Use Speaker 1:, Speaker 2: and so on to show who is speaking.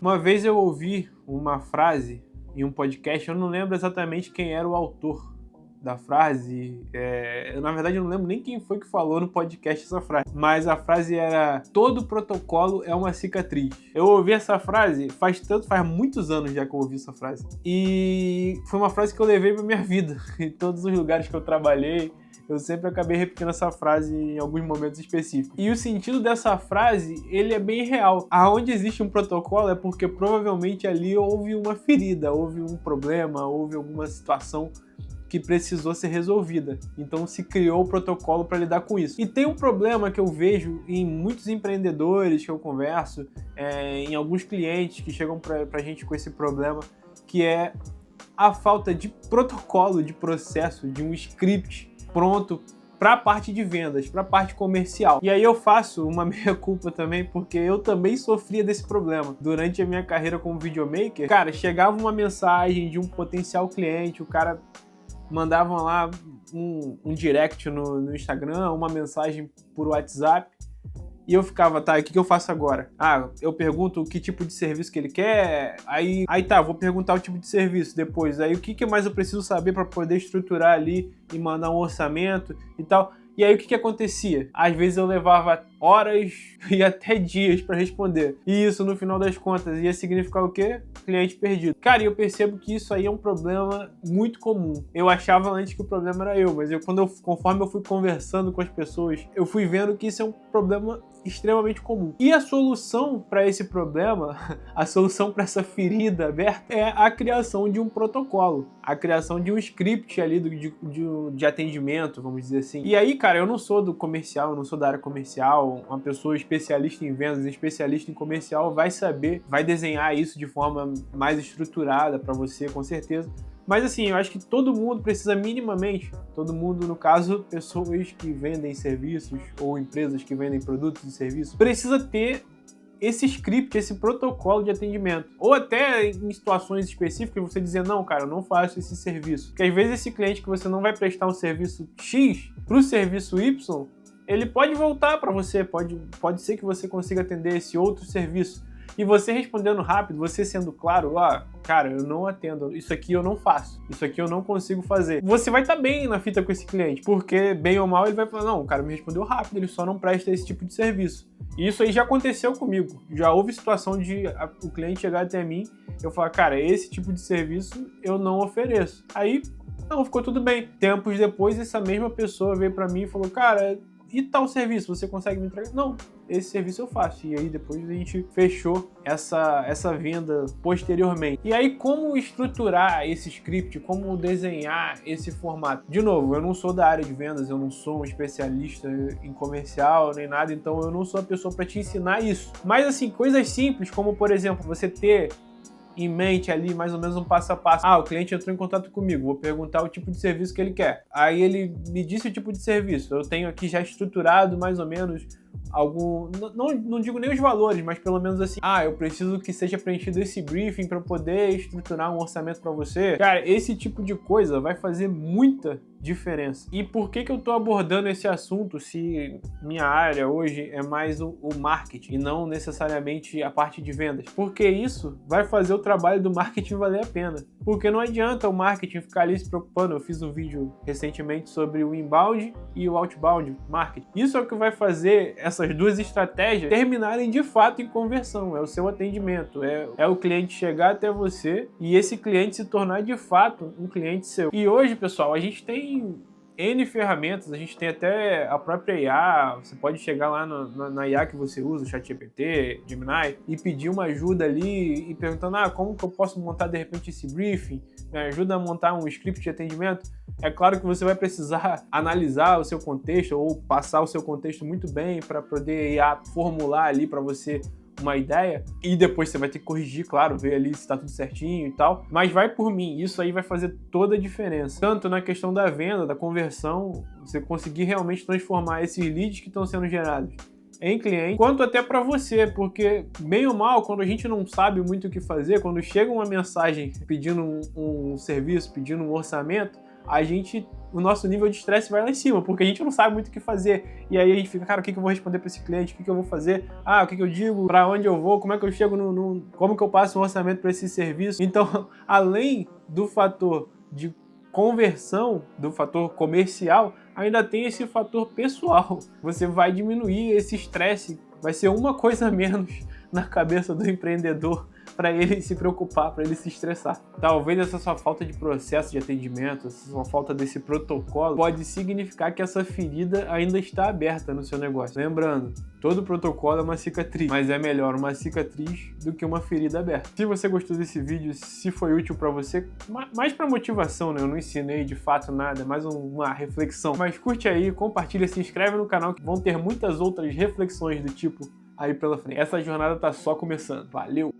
Speaker 1: Uma vez eu ouvi uma frase em um podcast, eu não lembro exatamente quem era o autor da frase, na verdade eu não lembro nem quem foi que falou no podcast essa frase, mas a frase era: todo protocolo é uma cicatriz. Eu ouvi essa frase faz muitos anos já que eu ouvi essa frase, e foi uma frase que eu levei pra minha vida. Em todos os lugares que eu trabalhei, eu sempre acabei repetindo essa frase em alguns momentos específicos. E o sentido dessa frase, ele é bem real. Aonde existe um protocolo é porque provavelmente ali houve uma ferida, houve um problema, houve alguma situação que precisou ser resolvida. Então se criou o protocolo para lidar com isso. E tem um problema que eu vejo em muitos empreendedores que eu converso, em alguns clientes que chegam para a gente com esse problema, que é a falta de protocolo, de processo, de um script pronto para a parte de vendas, para a parte comercial. E aí eu faço uma meia-culpa também, porque eu também sofria desse problema. Durante a minha carreira como videomaker, cara, chegava uma mensagem de um potencial cliente, o cara mandava lá um direct no Instagram, uma mensagem por WhatsApp, e eu ficava, tá, o que eu faço agora? Eu pergunto que tipo de serviço que ele quer, aí tá, vou perguntar o tipo de serviço depois, aí o que mais eu preciso saber para poder estruturar ali e mandar um orçamento e tal. E aí o que acontecia? Às vezes eu levava horas e até dias para responder. E isso, no final das contas, ia significar o quê? Cliente perdido. Cara, e eu percebo que isso aí é um problema muito comum. Eu achava antes que o problema era eu, mas conforme eu fui conversando com as pessoas, eu fui vendo que isso é um problema extremamente comum. E a solução para esse problema, a solução para essa ferida aberta, é a criação de um protocolo, a criação de um script ali de atendimento, vamos dizer assim. E aí, cara, eu não sou do comercial, eu não sou da área comercial. Uma pessoa especialista em vendas, especialista em comercial, vai saber, vai desenhar isso de forma mais estruturada para você, com certeza. Mas assim, eu acho que todo mundo precisa minimamente, todo mundo, no caso, pessoas que vendem serviços ou empresas que vendem produtos e serviços, precisa ter esse script, esse protocolo de atendimento. Ou até em situações específicas você dizer: não, cara, eu não faço esse serviço. Porque às vezes esse cliente que você não vai prestar um serviço X para o serviço Y, ele pode voltar para você, pode ser que você consiga atender esse outro serviço. E você respondendo rápido, você sendo claro: cara, eu não atendo, isso aqui eu não faço, isso aqui eu não consigo fazer. Você vai estar bem na fita com esse cliente, porque bem ou mal ele vai falar: não, o cara me respondeu rápido, ele só não presta esse tipo de serviço. E isso aí já aconteceu comigo. Já houve situação de o cliente chegar até mim, eu falar: cara, esse tipo de serviço eu não ofereço. Aí, não, ficou tudo bem. Tempos depois, essa mesma pessoa veio pra mim e falou: cara, e tal serviço, você consegue me entregar? Não, esse serviço eu faço. E aí depois a gente fechou essa venda posteriormente. E aí, como estruturar esse script, como desenhar esse formato? De novo, eu não sou da área de vendas, eu não sou um especialista em comercial nem nada, então eu não sou a pessoa para te ensinar isso. Mas assim, coisas simples, como por exemplo, você ter em mente ali mais ou menos um passo a passo. O cliente entrou em contato comigo, vou perguntar o tipo de serviço que ele quer. Aí ele me disse o tipo de serviço, eu tenho aqui já estruturado mais ou menos algum, não digo nem os valores, mas pelo menos assim, eu preciso que seja preenchido esse briefing para poder estruturar um orçamento para você. Cara, esse tipo de coisa vai fazer muita diferença. E por que eu tô abordando esse assunto se minha área hoje é mais o marketing e não necessariamente a parte de vendas? Porque isso vai fazer o trabalho do marketing valer a pena. Porque não adianta o marketing ficar ali se preocupando. Eu fiz um vídeo recentemente sobre o inbound e o outbound marketing. Isso é o que vai fazer essas duas estratégias terminarem de fato em conversão. É o seu atendimento, é o cliente chegar até você e esse cliente se tornar de fato um cliente seu. E hoje, pessoal, a gente tem N ferramentas, a gente tem até a própria IA, você pode chegar lá na IA que você usa, o ChatGPT, Gemini, e pedir uma ajuda ali e perguntando: como que eu posso montar de repente esse briefing? Me ajuda a montar um script de atendimento? É claro que você vai precisar analisar o seu contexto ou passar o seu contexto muito bem para poder IA formular ali para você uma ideia, e depois você vai ter que corrigir, claro, ver ali se tá tudo certinho e tal, mas vai por mim, isso aí vai fazer toda a diferença, tanto na questão da venda, da conversão, você conseguir realmente transformar esses leads que estão sendo gerados em cliente, quanto até para você, porque bem ou mal, quando a gente não sabe muito o que fazer, quando chega uma mensagem pedindo um serviço, pedindo um orçamento, o nosso nível de estresse vai lá em cima, porque a gente não sabe muito o que fazer. E aí a gente fica, cara, o que eu vou responder para esse cliente? O que eu vou fazer? O que eu digo? Para onde eu vou? Como é que eu chego como que eu passo um orçamento para esse serviço? Então, além do fator de conversão, do fator comercial, ainda tem esse fator pessoal. Você vai diminuir esse estresse, vai ser uma coisa a menos na cabeça do empreendedor para ele se preocupar, para ele se estressar. Talvez essa sua falta de processo de atendimento, essa sua falta desse protocolo, pode significar que essa ferida ainda está aberta no seu negócio. Lembrando, todo protocolo é uma cicatriz, mas é melhor uma cicatriz do que uma ferida aberta. Se você gostou desse vídeo, se foi útil para você, mais para motivação, né? Eu não ensinei de fato nada, é mais uma reflexão. Mas curte aí, compartilha, se inscreve no canal que vão ter muitas outras reflexões do tipo aí pela frente. Essa jornada tá só começando. Valeu!